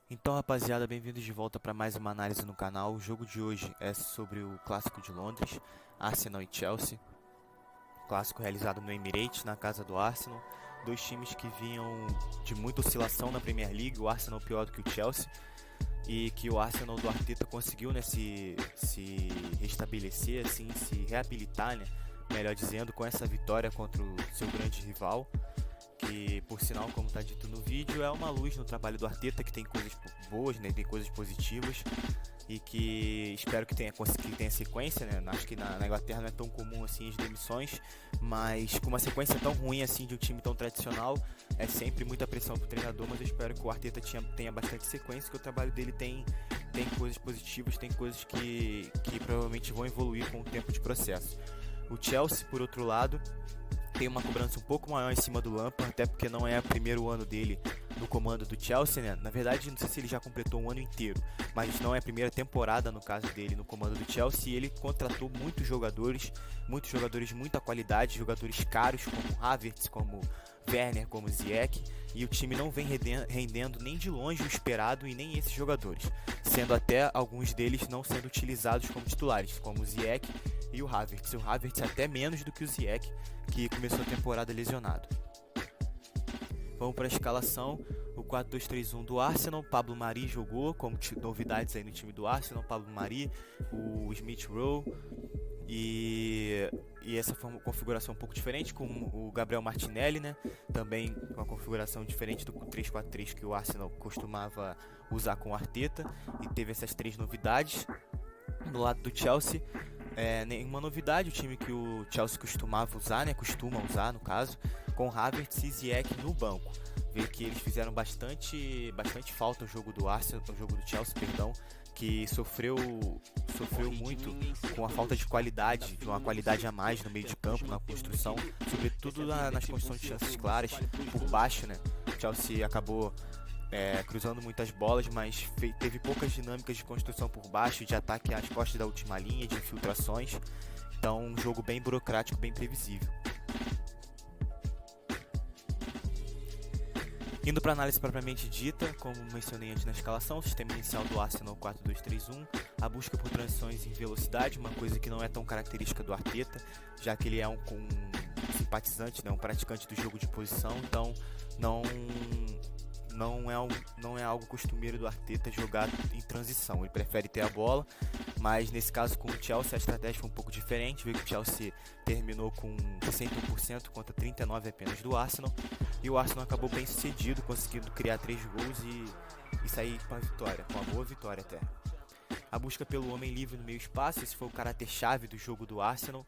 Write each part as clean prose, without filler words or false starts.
Então, rapaziada, bem-vindos de volta para mais uma análise no canal. O jogo de hoje é sobre o Clássico de Londres, Arsenal e Chelsea. Clássico realizado no Emirates, na casa do Arsenal. Dois times que vinham de muita oscilação na Premier League, o Arsenal pior do que o Chelsea. E que o Arsenal do Arteta conseguiu, né, se restabelecer, assim, se reabilitar, né, melhor dizendo, com essa vitória contra o seu grande rival. Que, por sinal, como está dito no vídeo, é uma luz no trabalho do Arteta, que tem coisas boas, né, tem coisas positivas, e que espero que tenha sequência, né. Acho que na Inglaterra não é tão comum assim as demissões, mas com uma sequência tão ruim assim de um time tão tradicional, é sempre muita pressão pro treinador. Mas eu espero que o Arteta tenha bastante sequência, que o trabalho dele tem coisas positivas, tem coisas que provavelmente vão evoluir com o tempo de processo. O Chelsea, por outro lado, tem uma cobrança um pouco maior em cima do Lampard, até porque não é o primeiro ano dele no comando do Chelsea, né? Na verdade, não sei se ele já completou um ano inteiro, mas não é a primeira temporada, no caso dele, no comando do Chelsea. E ele contratou muitos jogadores de muita qualidade, jogadores caros como Havertz, como Werner, como Ziyech, e o time não vem rendendo nem de longe o esperado, e nem esses jogadores, sendo até alguns deles não sendo utilizados como titulares, como o Ziyech e o Havertz. O Havertz até menos do que o Ziyech, que começou a temporada lesionado. Vamos para a escalação. O 4-2-3-1 do Arsenal. Pablo Mari jogou como novidades aí no time do Arsenal. Pablo Mari, o Smith Rowe e essa foi uma configuração um pouco diferente, com o Gabriel Martinelli, né? Também uma configuração diferente do 3-4-3 que o Arsenal costumava usar com o Arteta, e teve essas três novidades. No lado do Chelsea, nenhuma novidade, o time que o Chelsea costuma usar no caso, com Havertz e Ziyech no banco. Ver que eles fizeram bastante falta o jogo do Arsenal, o jogo do Chelsea, perdão, que sofreu muito com a falta de qualidade, de uma qualidade a mais no meio de campo, na construção, sobretudo nas construções de chances claras por baixo, né? O Chelsea acabou cruzando muitas bolas, mas teve poucas dinâmicas de construção por baixo, de ataque às costas da última linha, de infiltrações. Então, um jogo bem burocrático, bem previsível. Indo para a análise propriamente dita, como mencionei antes na escalação, o sistema inicial do Arsenal 4-2-3-1, a busca por transições em velocidade, uma coisa que não é tão característica do Arteta, já que ele é um simpatizante, né, um praticante do jogo de posição, então não é algo costumeiro do Arteta jogar em transição. Ele prefere ter a bola, mas nesse caso com o Chelsea a estratégia foi um pouco diferente. Viu que o Chelsea terminou com 61% contra 39% apenas do Arsenal, e o Arsenal acabou bem sucedido, conseguindo criar 3 gols e sair com a vitória, com uma boa vitória até. A busca pelo homem livre no meio espaço, esse foi o caráter-chave do jogo do Arsenal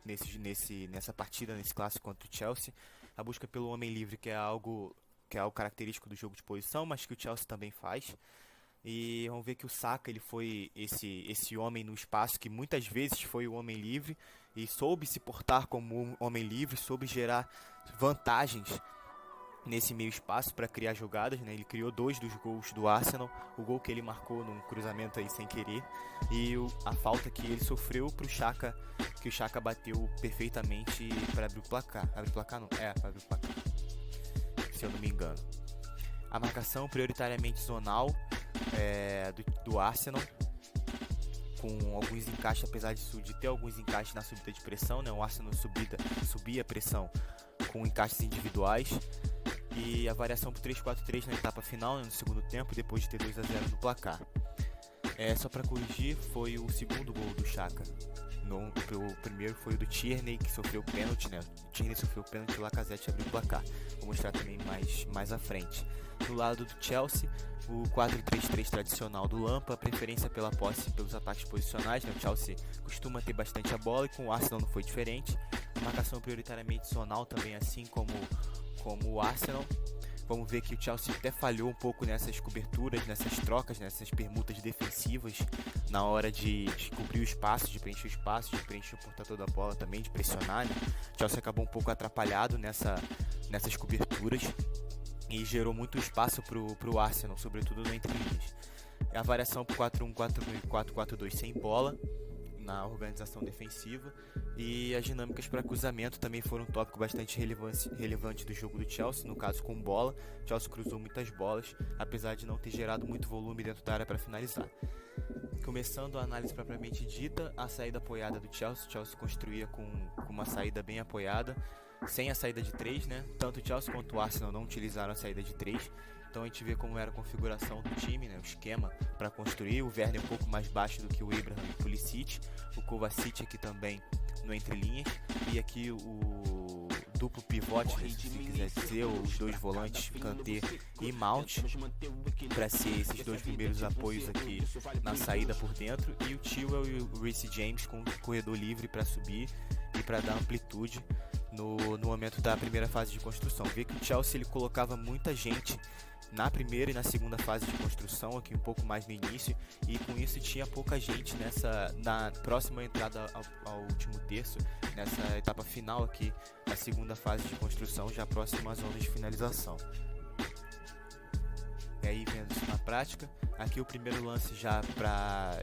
nessa partida, nesse clássico contra o Chelsea. A busca pelo homem livre, que é algo característico do jogo de posição, mas que o Chelsea também faz. E vamos ver que o Saka, ele foi esse homem no espaço que muitas vezes foi o homem livre e soube se portar como um homem livre, soube gerar vantagens nesse meio espaço para criar jogadas, né? Ele criou 2 dos gols do Arsenal, o gol que ele marcou num cruzamento aí sem querer, e a falta que ele sofreu pro Xhaka, que o Xhaka bateu perfeitamente para abrir o placar. Para abrir o placar, se eu não me engano. A marcação prioritariamente zonal do Arsenal, com alguns encaixes, apesar de ter alguns encaixes na subida de pressão, né? O Arsenal subia a pressão com encaixes individuais, e a variação para 3-4-3 na etapa final, né, no segundo tempo, depois de ter 2-0 no placar. Só para corrigir, foi o segundo gol do Xhaka. O primeiro foi o do Tierney, que sofreu pênalti, né? O Tierney sofreu pênalti e o Lacazette abriu o placar. Vou mostrar também mais à frente. Do lado do Chelsea, o 4-3-3 tradicional do Lampard, a preferência pela posse pelos ataques posicionais, né? O Chelsea costuma ter bastante a bola, e com o Arsenal não foi diferente. A marcação prioritariamente zonal também, assim como o Arsenal. Vamos ver que o Chelsea até falhou um pouco nessas coberturas, nessas trocas, nessas permutas defensivas, na hora de cobrir o espaço, de preencher o espaço, de preencher o portador da bola também, de pressionar, né? O Chelsea acabou um pouco atrapalhado nessas coberturas e gerou muito espaço pro Arsenal, sobretudo no entre-linhas. A variação para 4-1-4-1 e 4-4-2 sem bola, na organização defensiva, e as dinâmicas para cruzamento também foram um tópico bastante relevante do jogo do Chelsea, no caso com bola. O Chelsea cruzou muitas bolas, apesar de não ter gerado muito volume dentro da área para finalizar. Começando a análise propriamente dita, a saída apoiada do Chelsea. O Chelsea construía com uma saída bem apoiada, sem a saída de 3, né? Tanto o Chelsea quanto o Arsenal não utilizaram a saída de 3. Então a gente vê como era a configuração do time, né? O esquema para construir. O Werner um pouco mais baixo do que o Abraham e o Pulisic. O Kovacic aqui também no entrelinhas. E aqui o duplo pivote, né, se quiser dizer, os dois volantes, Kanté e Mount, para ser esses dois primeiros apoios aqui na saída por dentro. E o Chilwell e o Reece James com o corredor livre para subir e para dar amplitude no momento da primeira fase de construção. Vê que o Chelsea ele colocava muita gente na primeira e na segunda fase de construção, aqui um pouco mais no início, e com isso tinha pouca gente na próxima entrada ao último terço, nessa etapa final aqui, na segunda fase de construção, já próxima à zona de finalização. E aí, vendo isso na prática, aqui o primeiro lance já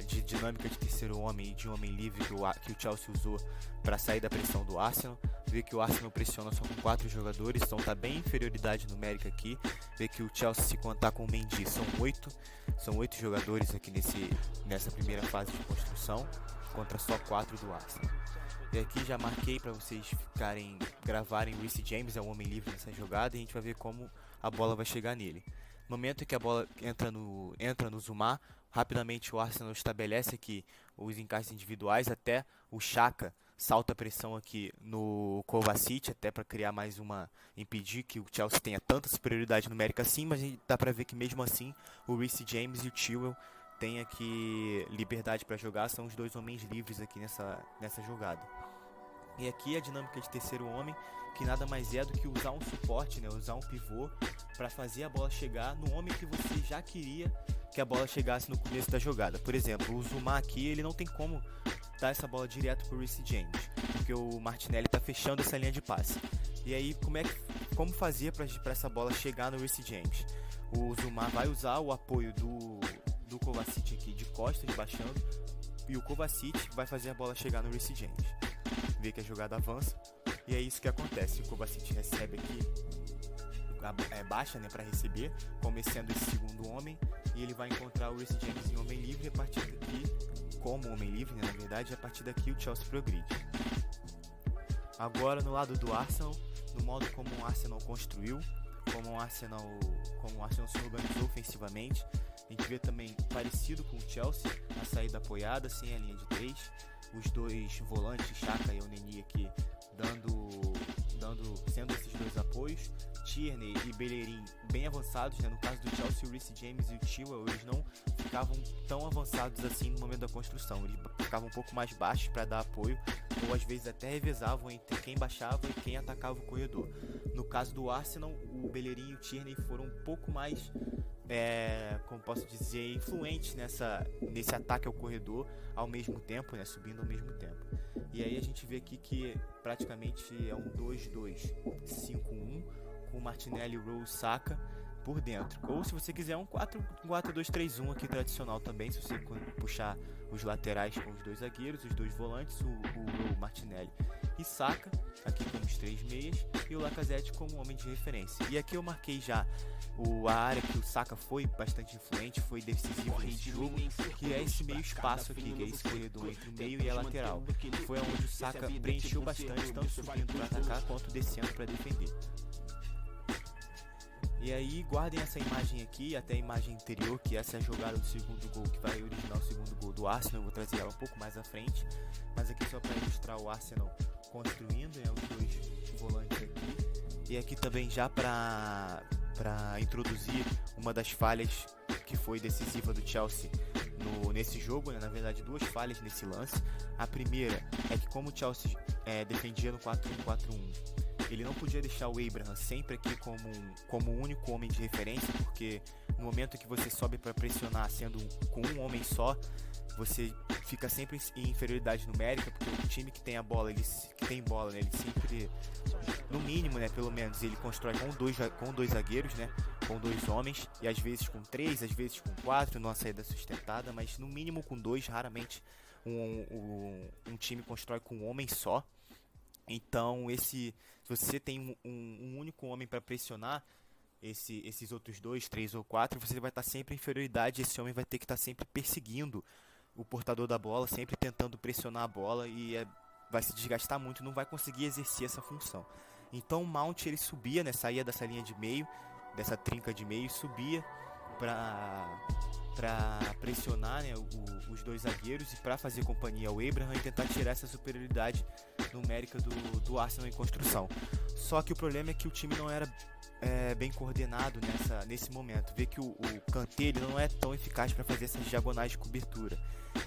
de dinâmica de terceiro homem e de homem livre que o Chelsea usou para sair da pressão do Arsenal. Vê que o Arsenal pressiona só com 4 jogadores, então tá bem inferioridade numérica aqui. Vê que o Chelsea, se contar com o Mendy, são 8 jogadores aqui nessa primeira fase de construção, contra só 4 do Arsenal. E aqui já marquei para vocês gravarem o Reece James, é o homem livre nessa jogada, e a gente vai ver como a bola vai chegar nele. No momento em que a bola entra no Zouma, rapidamente o Arsenal estabelece aqui os encaixes individuais, até o Xhaka salta a pressão aqui no Kovacic, até para criar mais impedir que o Chelsea tenha tanta superioridade numérica assim, mas dá para ver que mesmo assim o Reece James e o Chilwell têm aqui liberdade para jogar, são os dois homens livres aqui nessa jogada. E aqui a dinâmica de terceiro homem, que nada mais é do que usar um suporte, né, usar um pivô para fazer a bola chegar no homem que você já queria que a bola chegasse no começo da jogada. Por exemplo, o Zouma aqui, ele não tem como dar essa bola direto para o Reece James, porque o Martinelli está fechando essa linha de passe. E aí, como fazer para essa bola chegar no Reece James? O Zouma vai usar o apoio do Kovacic aqui de costas, baixando, e o Kovacic vai fazer a bola chegar no Reece James. Vê que a jogada avança, e é isso que acontece. O Kovacic recebe aqui, baixa, né, para receber, começando esse segundo homem, e ele vai encontrar o Reece James em homem livre, e a partir daqui, como homem livre, né, na verdade, a partir daqui o Chelsea progride. Agora no lado do Arsenal, no modo como o Arsenal construiu, como o Arsenal se organizou ofensivamente, a gente vê também parecido com o Chelsea, a saída apoiada, sem a linha de 3, os dois volantes, Xhaka e Elneny aqui, sendo esses dois apoios, Tierney e Bellerin bem avançados, né? No caso do Chelsea, o Reece James e o Chilwell, eles não ficavam tão avançados assim no momento da construção, eles ficavam um pouco mais baixos para dar apoio, ou às vezes até revezavam entre quem baixava e quem atacava o corredor. No caso do Arsenal, o Bellerin e o Tierney foram um pouco mais, como posso dizer, influentes nesse ataque ao corredor ao mesmo tempo, né, subindo ao mesmo tempo. E aí a gente vê aqui que praticamente é um 2-2-5-1 com o Martinelli, Rose, Saka por dentro. Ou se você quiser um 4-2-3-1 aqui tradicional também, se você puxar os laterais com os dois zagueiros, os dois volantes, o Martinelli e Saka, aqui com os 3 meias, e o Lacazette como homem de referência. E aqui eu marquei já a área que o Saka foi bastante influente, foi decisivo nesse jogo, que é esse meio espaço aqui, que é esse corredor entre o meio e a lateral. Foi onde o Saka preencheu bastante, tanto subindo para atacar quanto descendo para defender. E aí guardem essa imagem aqui, até a imagem anterior, que essa é a jogada do segundo gol, que vai originar o segundo gol do Arsenal. Eu vou trazer ela um pouco mais à frente, mas aqui só para ilustrar o Arsenal construindo, os dois volantes aqui. E aqui também já para introduzir uma das falhas que foi decisiva do Chelsea nesse jogo, né? Na verdade 2 falhas nesse lance. A primeira é que como o Chelsea defendia no 4-1-4-1, ele não podia deixar o Abraham sempre aqui como o único homem de referência, porque no momento que você sobe para pressionar sendo com um homem só, você fica sempre em inferioridade numérica, porque o time que tem a bola, ele sempre, no mínimo, né, pelo menos, ele constrói com dois zagueiros, né, com 2 homens, e às vezes com 3, às vezes com 4, numa saída sustentada, mas no mínimo com 2, raramente um time constrói com um homem só. Então, se você tem um único homem para pressionar esses outros 2, 3 ou 4, você vai estar sempre em inferioridade. Esse homem vai ter que estar sempre perseguindo o portador da bola, sempre tentando pressionar a bola, e vai se desgastar muito, não vai conseguir exercer essa função. Então o Mount ele subia, né, saía dessa linha de meio, dessa trinca de meio, subia para pressionar, né, os dois zagueiros e para fazer companhia ao Abraham e tentar tirar essa superioridade numérica do Arsenal em construção. Só que o problema é que o time não era bem coordenado nesse momento. Vê que o Kanté ele não é tão eficaz para fazer essas diagonais de cobertura.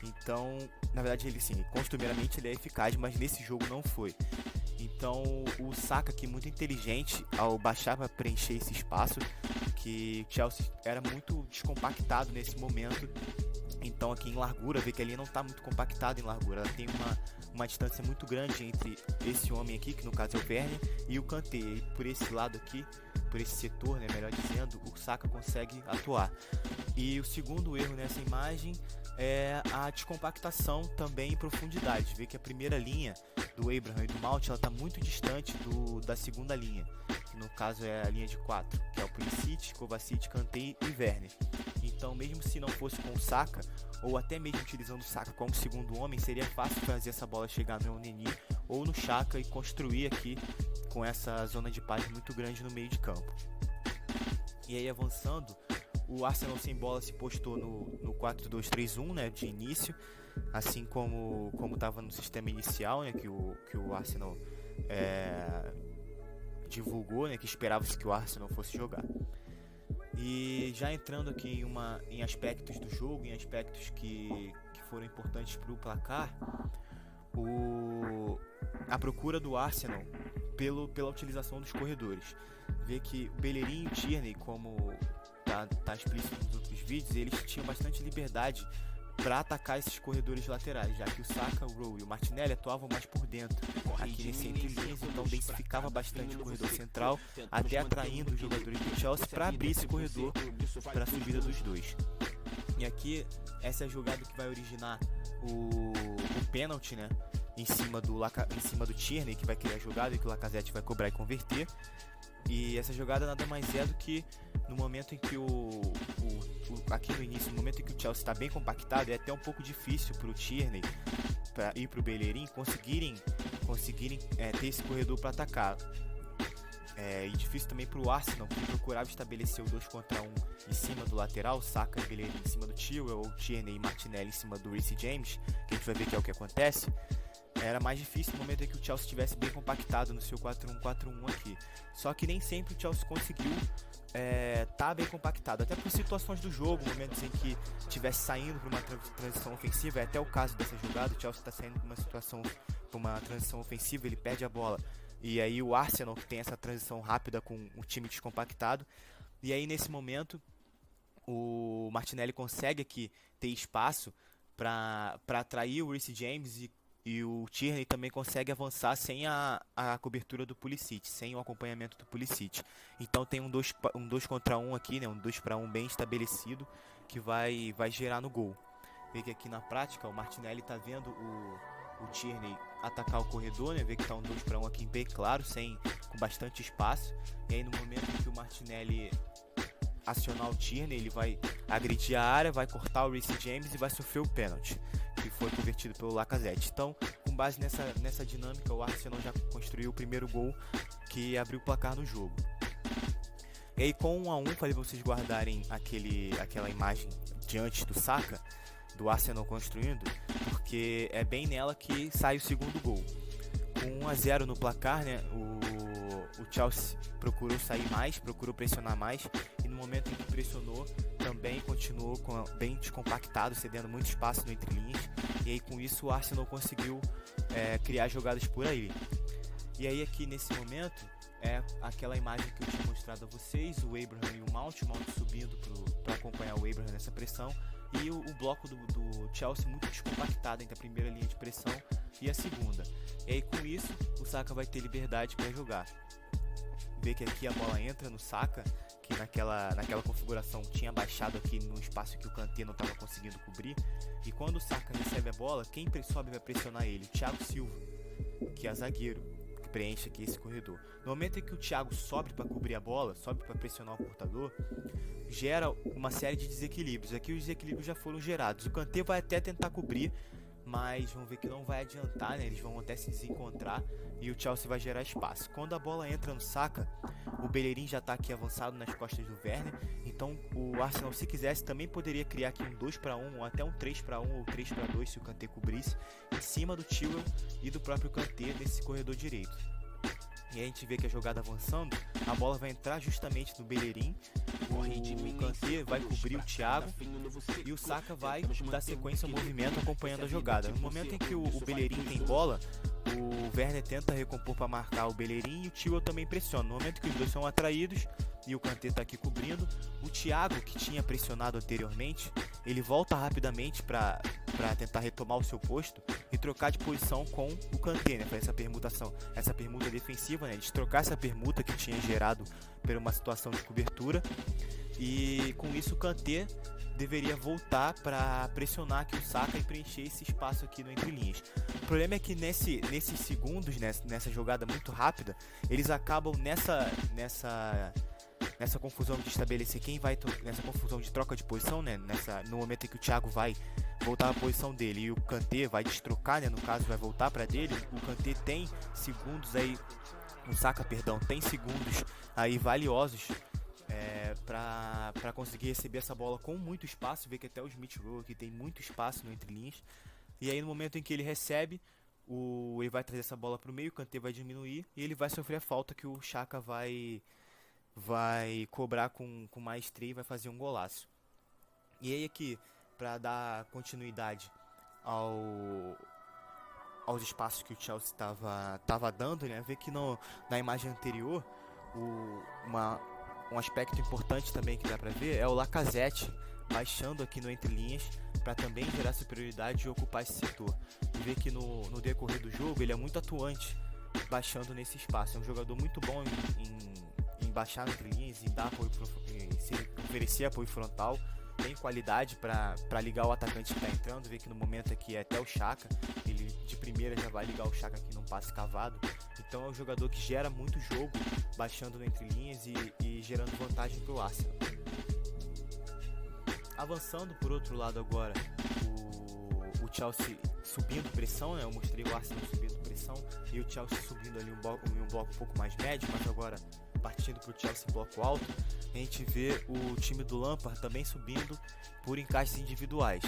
Então, na verdade, ele sim, costumeiramente ele é eficaz, mas nesse jogo não foi. Então, o Saka aqui muito inteligente ao baixar para preencher esse espaço, que o Chelsea era muito descompactado nesse momento. Então, aqui em largura, vê que ali não está muito compactado em largura. Ela tem uma distância muito grande entre esse homem aqui, que no caso é o Werner, e o Kanté. E por esse lado aqui, por esse setor, né, melhor dizendo, o Saka consegue atuar. E o segundo erro nessa imagem é a descompactação também em profundidade. Vê que a primeira linha do Abraham e do Mount ela está muito distante da segunda linha, que no caso é a linha de 4, que é o Pulisic, Kovacic, Kanté e Werner. Então, mesmo se não fosse com o Saka, ou até mesmo utilizando o Saka como segundo homem, seria fácil fazer essa bola chegar no Elneny ou no Xhaka e construir aqui com essa zona de paz muito grande no meio de campo. E aí, avançando, o Arsenal sem bola se postou no 4-2-3-1, né, de início, assim como estava no sistema inicial, né, que o Arsenal divulgou, né, que esperava-se que o Arsenal fosse jogar. E já entrando aqui em aspectos do jogo, em aspectos que foram importantes para o placar, a procura do Arsenal pela utilização dos corredores. Vê que o Bellerin e o Tierney, como tá explícito nos outros vídeos, eles tinham bastante liberdade para atacar esses corredores laterais, já que o Saka, o Rowe e o Martinelli atuavam mais por dentro, aqui nesse entre linhas, então densificava bastante o corredor central, até atraindo os jogadores do Chelsea para abrir esse corredor para a subida dos dois. E aqui, essa é a jogada que vai originar o pênalti, né, em cima do Tierney, que vai criar a jogada e que o Lacazette vai cobrar e converter. E essa jogada nada mais é do que no momento em que aqui no início, no momento em que o Chelsea está bem compactado, é até um pouco difícil para o Tierney e para o Bellerin conseguirem ter esse corredor para atacar. E difícil também para o Arsenal, que procurava estabelecer o 2 contra 1 em cima do lateral, Saka e Bellerin em cima do Chilwell, ou Tierney e Martinelli em cima do Reece James, que a gente vai ver que é o que acontece. Era mais difícil no momento em que o Chelsea estivesse bem compactado no seu 4-1-4-1 aqui. Só que nem sempre o Chelsea conseguiu tá bem compactado, até por situações do jogo, momentos em que estivesse saindo para uma transição ofensiva. É até o caso dessa jogada, o Chelsea está saindo para uma transição ofensiva, ele perde a bola. E aí o Arsenal, que tem essa transição rápida com o time descompactado. E aí nesse momento o Martinelli consegue aqui ter espaço para atrair o Reece James e o Tierney também consegue avançar sem a cobertura do Pulisic, sem o acompanhamento do Pulisic. Então tem um 2 contra 1 aqui, né, um 2 para 1 bem estabelecido, que vai gerar no gol. Vê que aqui na prática o Martinelli está vendo o Tierney atacar o corredor, né, vê que está um 2 para 1 aqui bem claro, com bastante espaço. E aí no momento em que o Martinelli acionar o Tierney, ele vai agredir a área, vai cortar o Reece James e vai sofrer o pênalti, que foi convertido pelo Lacazette. Então, com base nessa dinâmica, o Arsenal já construiu o primeiro gol que abriu o placar no jogo. E aí, com 1-1, falei pra vocês guardarem aquela imagem diante do Saka, do Arsenal construindo, porque é bem nela que sai o segundo gol. Com 1-0 no placar, né, o Chelsea procurou sair mais, procurou pressionar mais, e no momento em que pressionou, também continuou bem descompactado, cedendo muito espaço no entrelinhas, e aí com isso o Arsenal conseguiu criar jogadas por aí. E aí aqui nesse momento, é aquela imagem que eu tinha mostrado a vocês, o Abraham e o Mount subindo para acompanhar o Abraham nessa pressão, e o bloco do Chelsea muito descompactado entre a primeira linha de pressão e a segunda. E aí com isso, o Saka vai ter liberdade para jogar. Vê que aqui a bola entra no Saka, que naquela configuração tinha baixado aqui no espaço que o Kanté não estava conseguindo cobrir. E quando o Saka recebe a bola, quem sobe vai pressionar ele? O Thiago Silva, que é zagueiro, que preenche aqui esse corredor. No momento em que o Thiago sobe para cobrir a bola, sobe para pressionar o portador, gera uma série de desequilíbrios. Aqui os desequilíbrios já foram gerados. O Kanté vai até tentar cobrir, mas vamos ver que não vai adiantar, né? Eles vão até se desencontrar e o Chelsea vai gerar espaço. Quando a bola entra no Saka, o Bellerin já está aqui avançado nas costas do Werner, então o Arsenal, se quisesse, também poderia criar aqui um 2-1 ou até um 3-1 ou 3-2 se o Kanté cobrisse, em cima do Chilwell e do próprio Kanté nesse corredor direito. E a gente vê que a jogada avançando, a bola vai entrar justamente no Bellerin, o Kanté vai cobrir o Thiago e o Saka vai dar sequência ao movimento acompanhando a jogada. No momento em que o Bellerin tem bola, o Werner tenta recompor para marcar o Bellerin e o Chilwell também pressiona. No momento que os dois são atraídos e o Kanté está aqui cobrindo, o Thiago, que tinha pressionado anteriormente, ele volta rapidamente para tentar retomar o seu posto e trocar de posição com o Kanté, né? Para essa permuta defensiva, né? De trocar essa permuta que tinha gerado por uma situação de cobertura, e com isso o Kanté deveria voltar para pressionar aqui o Saka e preencher esse espaço aqui no entre linhas. O problema é que nesses segundos, nessa jogada muito rápida, eles acabam nessa confusão de estabelecer quem vai, nessa confusão de troca de posição, né? No momento em que o Thiago vai voltar à posição dele e o Kanté vai destrocar, né? No caso, vai voltar para dele, o Kanté tem segundos aí, o Saka, perdão, tem segundos aí valiosos para conseguir receber essa bola com muito espaço. Vê que até o Smith Rowe aqui tem muito espaço no entre linhas. E aí no momento em que ele recebe, ele vai trazer essa bola para o meio, o Kanté vai diminuir e ele vai sofrer a falta que o Xhaka vai cobrar com maestria e vai fazer um golaço. E aí aqui, para dar continuidade aos espaços que o Chelsea estava dando, né? Vê que na imagem anterior, um aspecto importante também que dá para ver é o Lacazette baixando aqui no entre linhas para também gerar superioridade e ocupar esse setor. E vê que no decorrer do jogo ele é muito atuante baixando nesse espaço. É um jogador muito bom em baixar entre linhas e dar apoio, oferecer apoio frontal. Tem qualidade para ligar o atacante que está entrando. Vê que no momento aqui é até o Xhaka, ele de primeira já vai ligar o Xhaka aqui num passe cavado. Então é um jogador que gera muito jogo baixando no entre linhas e gerando vantagem para o Arsenal. Avançando por outro lado agora, o Chelsea subindo pressão, né? Eu mostrei o Arsenal subindo pressão e o Chelsea subindo ali um bloco um pouco mais médio, mas agora partindo para o Chelsea bloco alto, a gente vê o time do Lampard também subindo por encaixes individuais.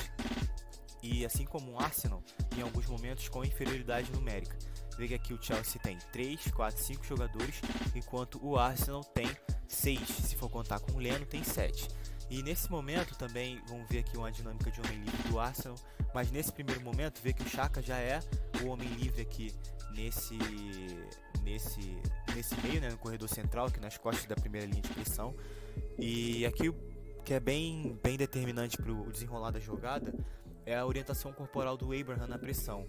E assim como o Arsenal, em alguns momentos com inferioridade numérica. Vê que aqui o Chelsea tem 3, 4, 5 jogadores, enquanto o Arsenal tem 6, se for contar com o Leno tem 7. E nesse momento também, vamos ver aqui uma dinâmica de homem livre do Arsenal, mas nesse primeiro momento, vê que o Xhaka já é o homem livre aqui nesse meio, né, no corredor central, aqui nas costas da primeira linha de pressão. E aqui o que é bem determinante para o desenrolar da jogada é a orientação corporal do Abraham na pressão.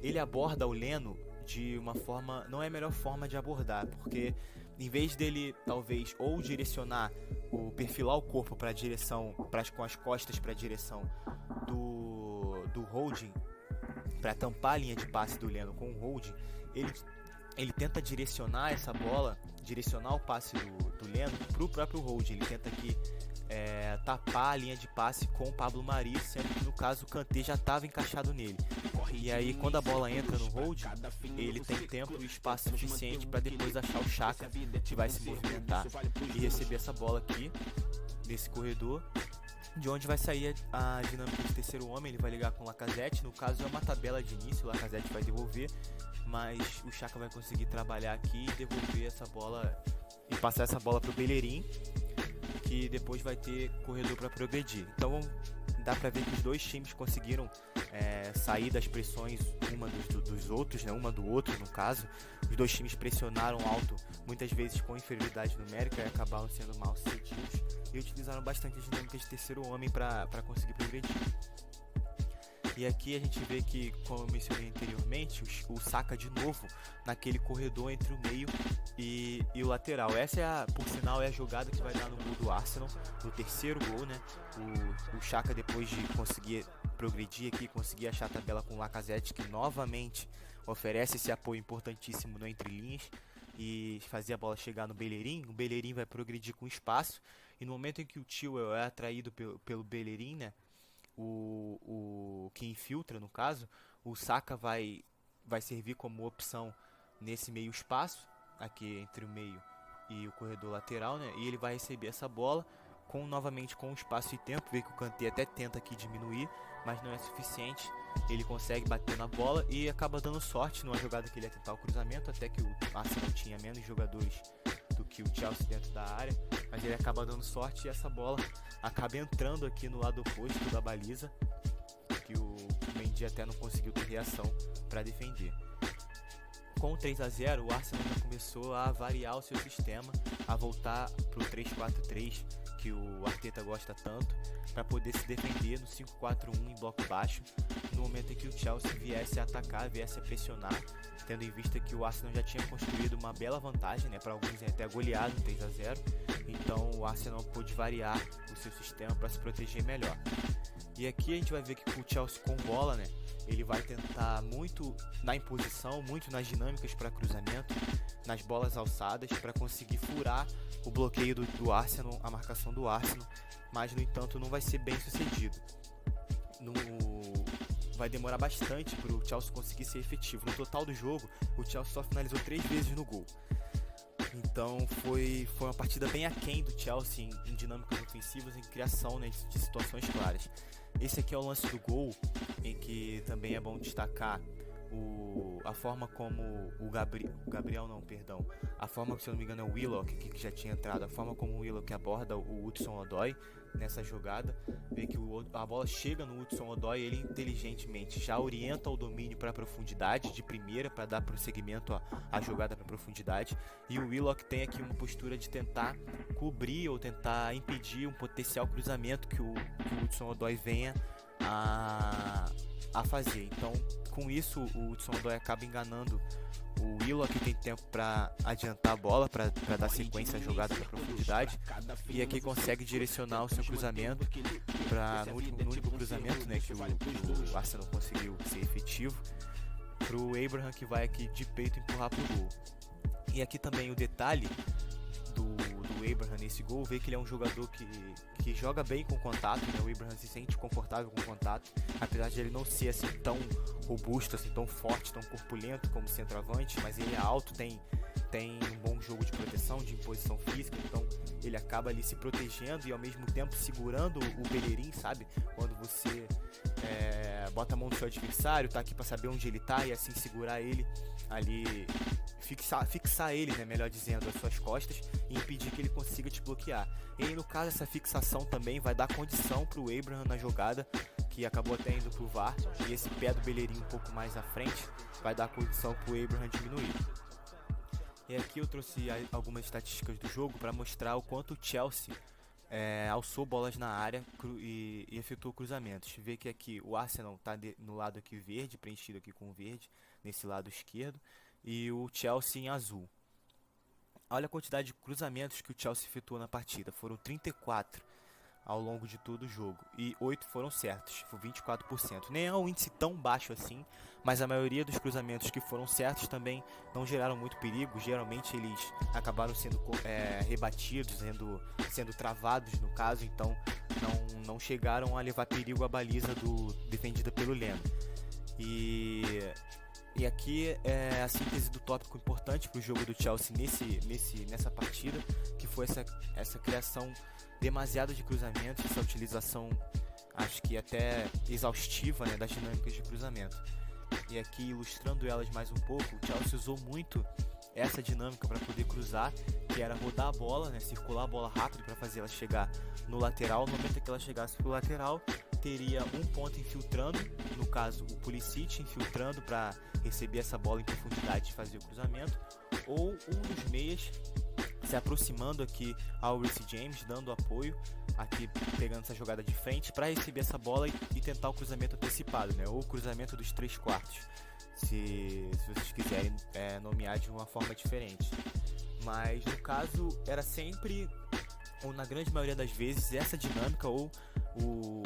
Ele aborda o Leno de uma forma, não é a melhor forma de abordar, porque em vez dele talvez ou direcionar perfilar o corpo para a direção, com as costas para a direção do holding, para tampar a linha de passe do Leno com o holding, ele tenta direcionar essa bola, direcionar o passe do Leno para o próprio holding. Ele tenta aqui tapar a linha de passe com o Pablo Mari, sendo que no caso o Kanté já estava encaixado nele. E aí quando a bola entra no holding, ele tem tempo e espaço suficiente para depois achar o Xhaka, que vai se movimentar e receber essa bola aqui nesse corredor, de onde vai sair a dinâmica de terceiro homem. Ele vai ligar com o Lacazette, no caso é uma tabela de início, o Lacazette vai devolver, mas o Xhaka vai conseguir trabalhar aqui e devolver essa bola e passar essa bola para o Bellerin, que depois vai ter corredor para progredir. Então dá para ver que os dois times conseguiram sair das pressões uma dos outros, né? Uma do outro no caso. Os dois times pressionaram alto, muitas vezes com inferioridade numérica, e acabaram sendo mal sucedidos e utilizaram bastante as dinâmicas de terceiro homem para conseguir progredir. E aqui a gente vê que, como eu mencionei anteriormente, o Saka de novo naquele corredor entre o meio e o lateral. Essa por sinal, é a jogada que vai dar no gol do Arsenal, no terceiro gol, né? O Saka, depois de conseguir progredir aqui, conseguir achar a tabela com o Lacazette, que novamente oferece esse apoio importantíssimo no entrelinhas e fazer a bola chegar no Bellerin. O Bellerin vai progredir com espaço, e no momento em que o Chilwell é atraído pelo Bellerin, né? O que infiltra, no caso, o Saka vai servir como opção nesse meio espaço, aqui entre o meio e o corredor lateral, né? E ele vai receber essa bola novamente com espaço e tempo. Vê que o Kanté até tenta aqui diminuir, mas não é suficiente. Ele consegue bater na bola e acaba dando sorte numa jogada que ele ia tentar o cruzamento, até que o Arsenal tinha menos jogadores do que o Chelsea dentro da área, mas ele acaba dando sorte e essa bola acaba entrando aqui no lado oposto da baliza, que o Mendy até não conseguiu ter reação para defender. Com o 3-0, o Arsenal já começou a variar o seu sistema, a voltar para o 3-4-3, que o Arteta gosta tanto, para poder se defender no 5-4-1 em bloco baixo, no momento em que o Chelsea viesse a atacar, viesse a pressionar, tendo em vista que o Arsenal já tinha construído uma bela vantagem, né, para alguns até goleado 3-0, então o Arsenal pôde variar o seu sistema para se proteger melhor. E aqui a gente vai ver que o Chelsea com bola, né, ele vai tentar muito na imposição, muito nas dinâmicas para cruzamento, nas bolas alçadas, para conseguir furar o bloqueio do Arsenal, a marcação do Arsenal, mas no entanto não vai ser bem sucedido. Vai demorar bastante para o Chelsea conseguir ser efetivo. No total do jogo, o Chelsea só finalizou 3 vezes no gol. Então foi uma partida bem aquém do Chelsea em dinâmicas ofensivas, em criação, né, de situações claras. Esse aqui é o lance do gol, em que também é bom destacar a forma como a forma que, se eu não me engano, é o Willock que já tinha entrado, a forma como o Willock aborda o Hudson-Odoi nessa jogada. Vê que a bola chega no Hudson-Odoi, ele inteligentemente já orienta o domínio para a profundidade de primeira, para dar prosseguimento à jogada para profundidade, e o Willock tem aqui uma postura de tentar cobrir ou tentar impedir um potencial cruzamento que o Hudson-Odoi venha a fazer. Então, com isso, o Hudson-Odoi acaba enganando o Willock, que tem tempo para adiantar a bola, para dar sequência à jogada para profundidade, e aqui consegue direcionar o seu cruzamento no único cruzamento, né, que o Arsenal conseguiu ser efetivo, para o Abraham, que vai aqui de peito empurrar para o gol. E aqui também o detalhe do Abraham nesse gol, vê que ele é um jogador que joga bem com contato, né? O Abraham se sente confortável com contato, apesar de ele não ser assim tão robusto, assim, tão forte, tão corpulento como centroavante, mas ele é alto, tem um bom jogo de proteção, de imposição física, então ele acaba ali se protegendo e ao mesmo tempo segurando o Bellerin, sabe? Quando você bota a mão no seu adversário, tá aqui para saber onde ele tá e assim segurar ele ali, fixar ele, né, melhor dizendo, às suas costas e impedir que ele consiga te bloquear. E aí, no caso, essa fixação também vai dar condição pro Abraham na jogada, que acabou até indo pro VAR, e esse pé do Bellerin um pouco mais à frente vai dar condição pro Abraham diminuir. E aqui eu trouxe algumas estatísticas do jogo para mostrar o quanto o Chelsea alçou bolas na área e efetuou cruzamentos. Vê que aqui o Arsenal está no lado aqui verde, preenchido aqui com verde, nesse lado esquerdo, e o Chelsea em azul. Olha a quantidade de cruzamentos que o Chelsea efetuou na partida. Foram 34 ao longo de todo o jogo, e 8 foram certos, foi 24%. Nem é um índice tão baixo assim, mas a maioria dos cruzamentos que foram certos também não geraram muito perigo. Geralmente eles acabaram sendo rebatidos, sendo travados no caso, então não chegaram a levar perigo à baliza defendida pelo Leno. E aqui é a síntese do tópico importante para o jogo do Chelsea nessa partida, que foi essa criação demasiada de cruzamentos, essa utilização, acho que até exaustiva, né, das dinâmicas de cruzamento. E aqui, ilustrando elas mais um pouco, o Chelsea usou muito essa dinâmica para poder cruzar, que era rodar a bola, né, circular a bola rápido para fazer ela chegar no lateral. No momento que ela chegasse para o lateral, teria um ponto infiltrando, no caso o Pulisic infiltrando para receber essa bola em profundidade e fazer o cruzamento, ou um dos meias se aproximando aqui ao Reece James, dando apoio, aqui pegando essa jogada de frente para receber essa bola e tentar o cruzamento antecipado, né? Ou o cruzamento dos 3/4, se vocês quiserem nomear de uma forma diferente. Mas no caso era sempre, ou na grande maioria das vezes, essa dinâmica, ou o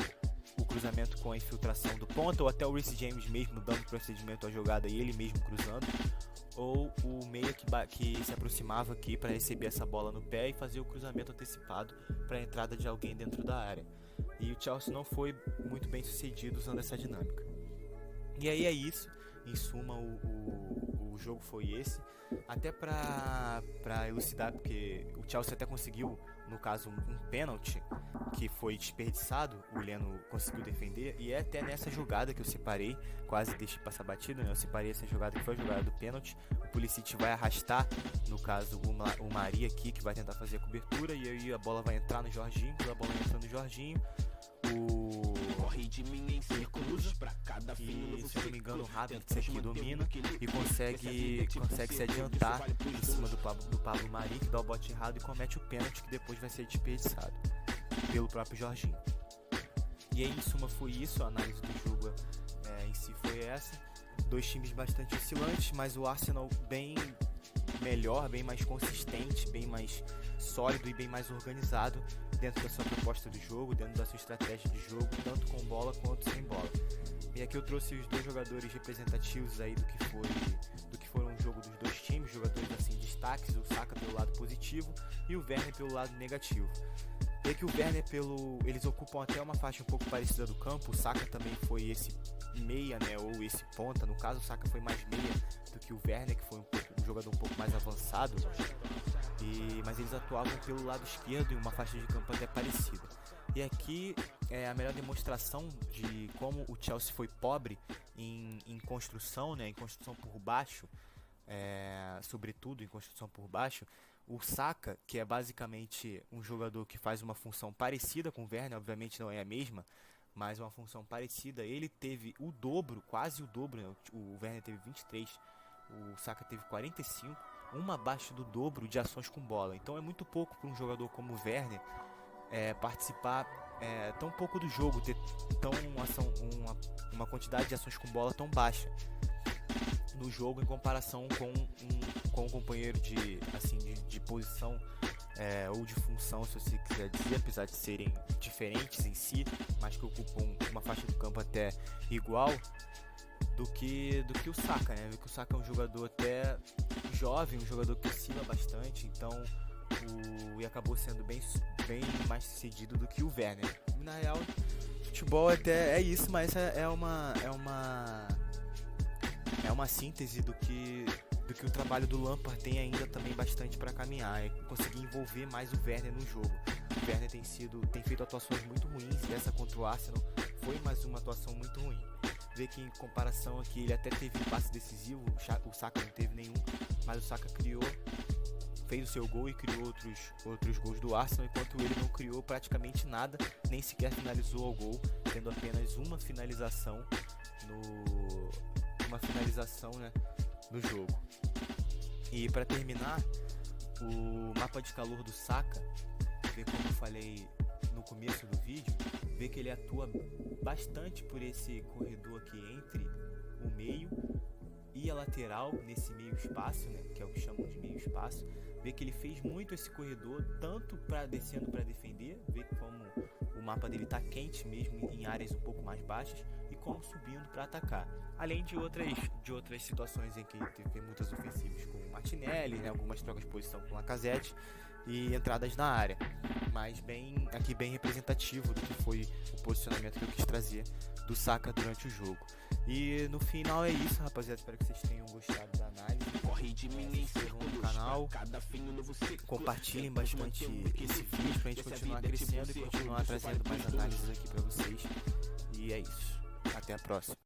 cruzamento com a infiltração do ponta, ou até o Reece James mesmo dando procedimento à jogada e ele mesmo cruzando, ou o meia que se aproximava aqui para receber essa bola no pé e fazer o cruzamento antecipado para a entrada de alguém dentro da área. E o Chelsea não foi muito bem sucedido usando essa dinâmica. E aí é isso, em suma o jogo foi esse, até para elucidar, porque o Chelsea até conseguiu, no caso, um pênalti que foi desperdiçado, o Leno conseguiu defender, e é até nessa jogada que eu separei, quase deixei passar batido, né? Eu separei essa jogada que foi a jogada do pênalti. O Pulisic vai arrastar, no caso, o Mari aqui, que vai tentar fazer a cobertura, e aí a bola vai entrar no Jorginho. Quando a bola entra no Jorginho, ele cruza, e se eu não me engano o Havertz aqui domina e consegue se adiantar em cima do Pablo Mari, que dá o bote errado e comete o pênalti, que depois vai ser desperdiçado pelo próprio Jorginho. E aí, em suma, foi isso, a análise do jogo em si foi essa. Dois times bastante oscilantes, mas o Arsenal bem melhor, bem mais consistente, bem mais sólido e bem mais organizado dentro da sua proposta de jogo, dentro da sua estratégia de jogo, tanto com bola quanto sem bola. E aqui eu trouxe os dois jogadores representativos aí do que foram o jogo dos dois times, jogadores assim destaques, o Saka pelo lado positivo e o Werner pelo lado negativo. E que o Werner eles ocupam até uma faixa um pouco parecida do campo. O Saka também foi esse meia, né, ou esse ponta. No caso, o Saka foi mais meia do que o Werner, que foi um jogador um pouco mais avançado. Mas eles atuavam pelo lado esquerdo em uma faixa de campo até parecida. E aqui é a melhor demonstração de como o Chelsea foi pobre em construção, né, em construção por baixo, sobretudo em construção por baixo. O Saka, que é basicamente um jogador que faz uma função parecida com o Werner, obviamente não é a mesma, mas uma função parecida, ele teve o dobro, quase o dobro, né? O Werner teve 23, o Saka teve 45, uma abaixo do dobro de ações com bola. Então é muito pouco para um jogador como o Werner participar tão pouco do jogo, ter uma quantidade de ações com bola tão baixa no jogo em comparação com um companheiro de posição ou de função, se você quiser dizer, apesar de serem diferentes em si, mas que ocupam uma faixa do campo até igual do que o Saka, né? Porque o Saka é um jogador até jovem, um jogador que oscila bastante, então e acabou sendo bem mais sucedido do que o Werner. Na real, futebol até é isso, mas é uma síntese do que o trabalho do Lampard tem ainda também bastante para caminhar, é conseguir envolver mais o Werner no jogo. O Werner tem feito atuações muito ruins, e essa contra o Arsenal foi mais uma atuação muito ruim. Vê que em comparação aqui ele até teve um passe decisivo, o Saka não teve nenhum, mas o Saka fez o seu gol e criou outros gols do Arsenal, enquanto ele não criou praticamente nada, nem sequer finalizou ao gol, tendo apenas uma finalização né, no jogo. E para terminar, o mapa de calor do Saka, vê como eu falei no começo do vídeo, vê que ele atua bastante por esse corredor aqui entre o meio e a lateral, nesse meio espaço, né, que é o que chamam de meio espaço. Vê que ele fez muito esse corredor, tanto descendo para defender, vê como o mapa dele está quente mesmo em áreas um pouco mais baixas, e como subindo para atacar. Além de outras situações em que ele teve muitas ofensivas com o Martinelli, né, algumas trocas de posição com o Lacazette e entradas na área. Mas bem representativo do que foi o posicionamento que eu quis trazer do Saka durante o jogo. E no final é isso, rapaziada. Espero que vocês tenham gostado da análise. Se inscrevam no canal, compartilhem bastante esse vídeo pra gente continuar crescendo e continuar trazendo mais análises aqui pra vocês. E é isso. Até a próxima.